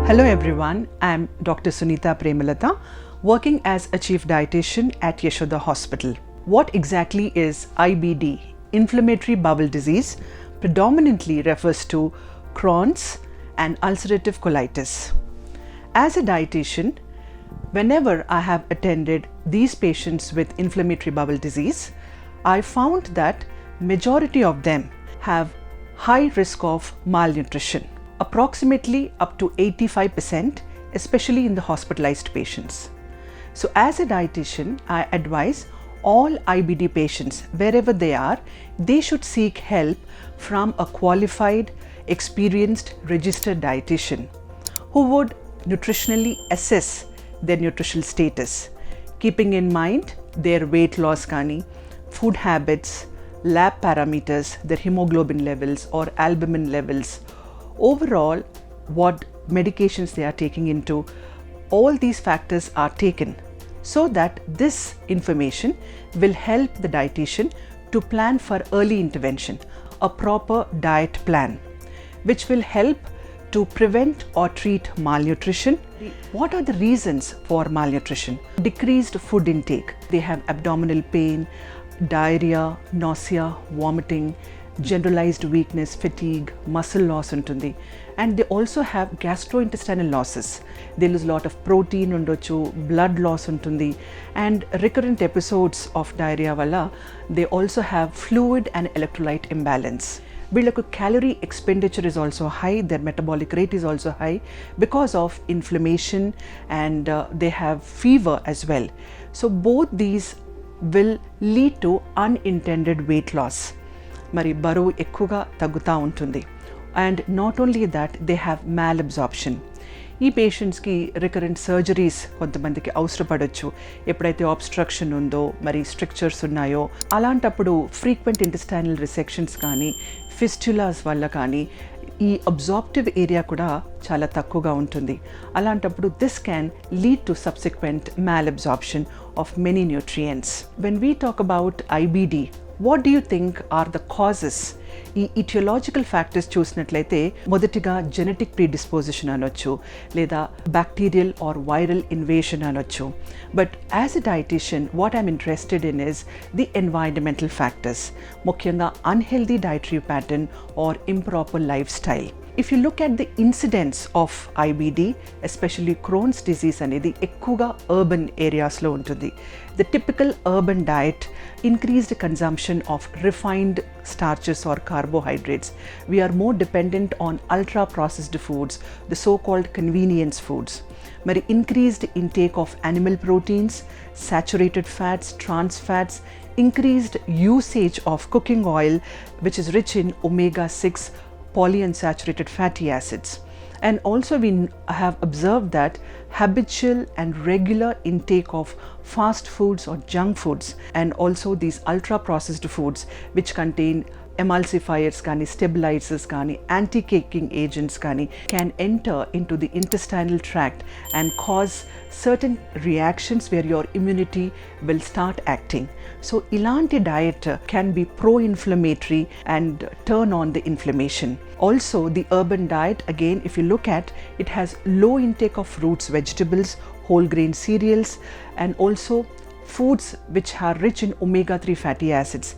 Hello everyone, I'm Dr. Sunitha Premalatha, working as a Chief Dietitian at Yashoda Hospital. What exactly is IBD? Inflammatory bowel disease predominantly refers to Crohn's and ulcerative colitis. As a dietitian, whenever I have attended these patients with inflammatory bowel disease, I found that majority of them have high risk of malnutrition, approximately up to 85%, especially in the hospitalized patients. So as a dietitian, I advise all IBD patients, wherever they are, they should seek help from a qualified, experienced, registered dietitian who would nutritionally assess their nutritional status, keeping in mind their weight loss, food habits, lab parameters, their hemoglobin levels or albumin levels, overall what medications they are taking into. All these factors are taken so that this information will help the dietitian to plan for early intervention, a proper diet plan, which will help to prevent or treat malnutrition. What are the reasons for malnutrition? Decreased food intake. They have abdominal pain, diarrhea, nausea, vomiting, generalized weakness, fatigue, muscle loss untundi, and they also have gastrointestinal losses. They lose a lot of protein undochu, blood loss untundi, and recurrent episodes of diarrhea valla they also have fluid and electrolyte imbalance. వీళ్ళకు calorie expenditure is also high, their metabolic rate is also high because of inflammation, and they have fever as well. So both these will lead to unintended weight loss. మరి బరువు ఎక్కువగా తగ్గుతూ ఉంటుంది. And not only that, they have మ్యాల్ absorption. ఈ పేషెంట్స్కి recurrent surgeries కొంతమందికి అవసరపడవచ్చు. ఎప్పుడైతే abstraction ఉందో, మరి స్ట్రక్చర్స్ ఉన్నాయో, అలాంటప్పుడు ఫ్రీక్వెంట్ ఇంటెస్టైనల్ రిసెక్షన్స్ కానీ, ఫిస్టులాస్ వల్ల కానీ ఈ అబ్జార్ప్టివ్ ఏరియా కూడా చాలా తక్కువగా ఉంటుంది. అలాంటప్పుడు this can lead to subsequent మ్యాల్ absorption of many nutrients. When we talk about IBD, what do you think are the causes? ఈ ఇటియోలాజికల్ ఫ్యాక్టర్స్ చూసినట్లయితే మొదటిగా జెనెటిక్ ప్రీడిస్పోజిషన్ అనొచ్చు, లేదా బ్యాక్టీరియల్ ఆర్ వైరల్ ఇన్వేషన్ అనొచ్చు. But as a dietitian, what I'm interested in is the environmental factors, ముఖ్యంగా unhealthy dietary pattern or improper life style. If you look at the incidence of IBD, especially Crohn's disease అనేది ఎక్కువగా urban areas లో ఉంటుంది. The typical urban diet, increased consumption of refined starches or carbohydrates. We are more dependent on ultra processed foods, the so-called convenience foods. మరి increased intake of animal proteins, saturated fats, trans fats, increased usage of cooking oil which is rich in omega-6 polyunsaturated fatty acids. And also we have observed that habitual and regular intake of fast foods or junk foods, and also these ultra processed foods which contain emulsifiers కానీ, stabilizers కానీ, anti-caking agents కానీ, can enter into the intestinal tract and cause certain reactions where your immunity will start acting. So ilanti diet can be pro-inflammatory and turn on the inflammation. Also the urban diet, again if you look at, it has low intake of fruits, vegetables, whole grain cereals, and also foods which are rich in omega-3 fatty acids.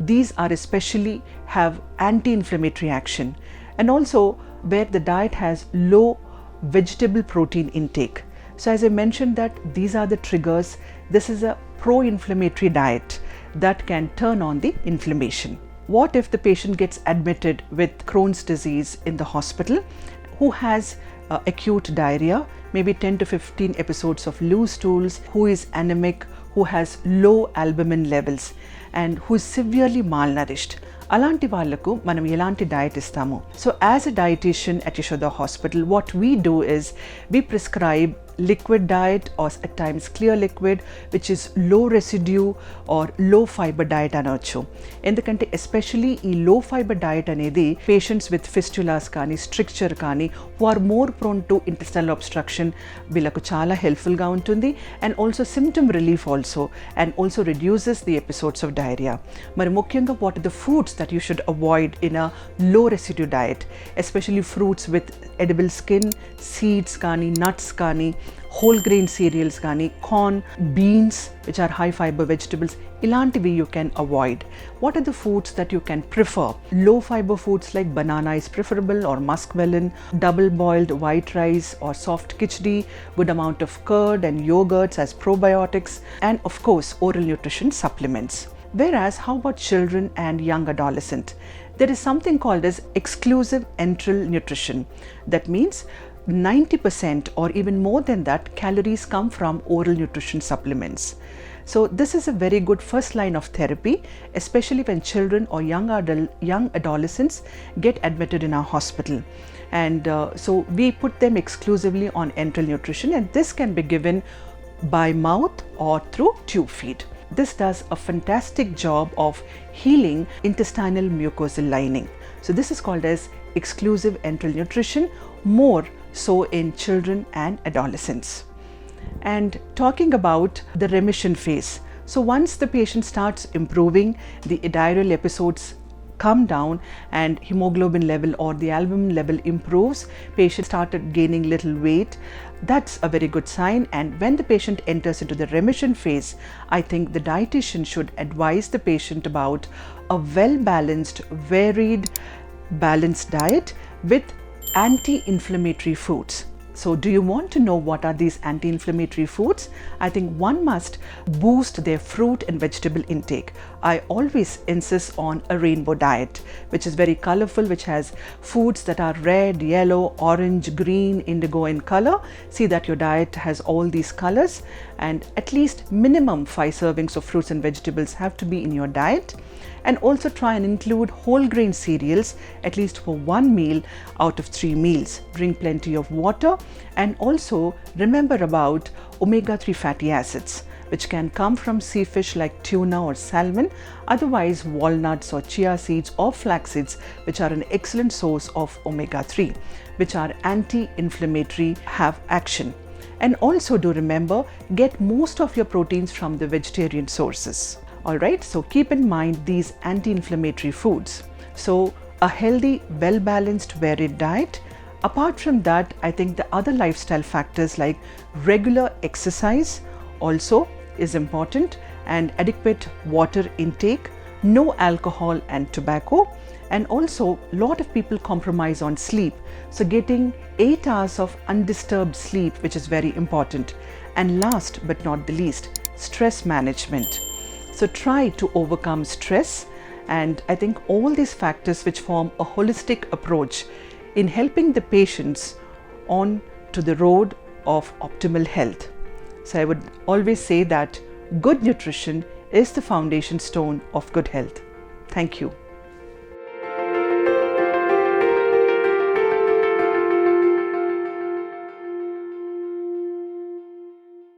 These are especially have anti-inflammatory action, and also where the diet has low vegetable protein intake. So as I mentioned that these are the triggers. This is a pro-inflammatory diet that can turn on the inflammation. What if the patient gets admitted with Crohn's disease in the hospital, who has acute diarrhea, maybe 10 to 15 episodes of loose stools, who is anemic, who has low albumin levels, and who is severely malnourished? అలాంటి వాళ్ళకు మనం ఎలాంటి diet ఇస్తాము? So as a dietician at Yashoda Hospital, what we do is we prescribe liquid diet or at times clear liquid, which is low residue or low fiber diet అనొచ్చు. ఎందుకంటే especially ఈ low fibre diet అనేది patients with fistulas కానీ stricture కానీ who are more prone to intestinal obstruction వీళ్ళకు చాలా హెల్ప్ఫుల్గా ఉంటుంది. And also symptom relief also, and also reduces the episodes of diarrhoea. మరి ముఖ్యంగా what are the foods that you should avoid in a low residue diet, especially fruits with edible skin, seeds కానీ nuts కానీ whole grain cereals కానీ corn, beans which are high fiber vegetables, ఇలాంటివి you can avoid. What are the foods that you can prefer? Low fiber foods like banana is preferable, or muskmelon, double boiled white rice or soft khichdi, good amount of curd and yogurts as probiotics, and of course oral nutrition supplements. Whereas how about children and young adolescent? There is something called as exclusive enteral nutrition. That means 90% or even more than that calories come from oral nutrition supplements. So this is a very good first line of therapy, especially when children or young adolescents get admitted in our hospital. And so we put them exclusively on enteral nutrition, and this can be given by mouth or through tube feed. This does a fantastic job of healing intestinal mucosal lining. So this is called as exclusive enteral nutrition, more so in children and adolescents. And talking about the remission phase, so once the patient starts improving, the diarrheal episodes come down and hemoglobin level or the albumin level improves, patient started gaining little weight, that's a very good sign. And when the patient enters into the remission phase, I think the dietitian should advise the patient about a well balanced, varied, balanced diet with anti-inflammatory foods. So do you want to know what are these anti-inflammatory foods? I think one must boost their fruit and vegetable intake. I always insist on a rainbow diet, which is very colorful, which has foods that are red, yellow, orange, green, indigo in color. See that your diet has all these colors, and at least minimum 5 servings of fruits and vegetables have to be in your diet. And also try and include whole grain cereals at least for 1 meal out of 3 meals. Drink plenty of water, and also remember about omega-3 fatty acids, which can come from sea fish like tuna or salmon, otherwise walnuts or chia seeds or flax seeds, which are an excellent source of omega-3, which are anti-inflammatory, have action. And also do remember, get most of your proteins from the vegetarian sources. Alright, so keep in mind these anti-inflammatory foods. So a healthy, well-balanced, varied diet. Apart from that, I think the other lifestyle factors like regular exercise also is important, and adequate water intake, no alcohol and tobacco, and also a lot of people compromise on sleep. So getting 8 hours of undisturbed sleep, which is very important. And last but not the least, stress management. So try to overcome stress, and I think all these factors which form a holistic approach in helping the patients on to the road of optimal health. So I would always say that good nutrition is the foundation stone of good health. Thank you.